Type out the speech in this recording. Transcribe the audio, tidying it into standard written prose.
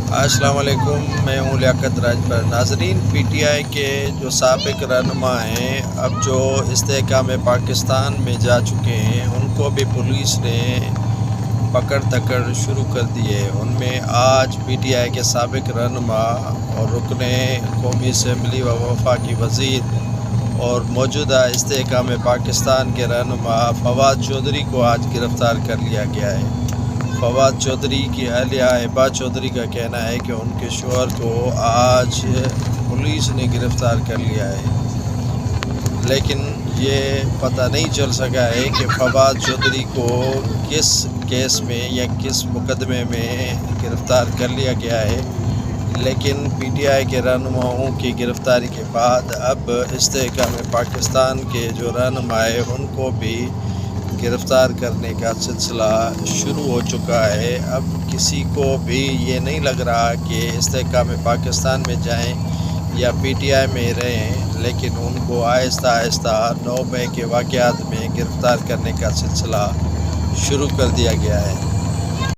السلام علیکم، میں ہوں لیاقت راجبر۔ ناظرین، پی ٹی آئی کے جو سابق رہنما ہیں اب جو استحکام پاکستان میں جا چکے ہیں، ان کو بھی پولیس نے پکڑ دھکڑ شروع کر دی ہے۔ ان میں آج پی ٹی آئی کے سابق رہنما اور رکن قومی اسمبلی و وفاقی وزیر اور موجودہ استحکام پاکستان کے رہنما فواد چودھری کو آج گرفتار کر لیا گیا ہے۔ فواد چودھری کی اہلیہ ہبہ چودھری کا کہنا ہے کہ ان کے شوہر کو آج پولیس نے گرفتار کر لیا ہے، لیکن یہ پتہ نہیں چل سکا ہے کہ فواد چودھری کو کس کیس میں یا کس مقدمے میں گرفتار کر لیا گیا ہے۔ لیکن پی ٹی آئی کے رہنماؤں کی گرفتاری کے بعد اب استحکام پاکستان کے جو رہنما ہیں ان کو بھی گرفتار کرنے کا سلسلہ شروع ہو چکا ہے۔ اب کسی کو بھی یہ نہیں لگ رہا کہ استحکام پاکستان میں جائیں یا پی ٹی آئی میں رہیں، لیکن ان کو آہستہ آہستہ 9 مئی کے واقعات میں گرفتار کرنے کا سلسلہ شروع کر دیا گیا ہے۔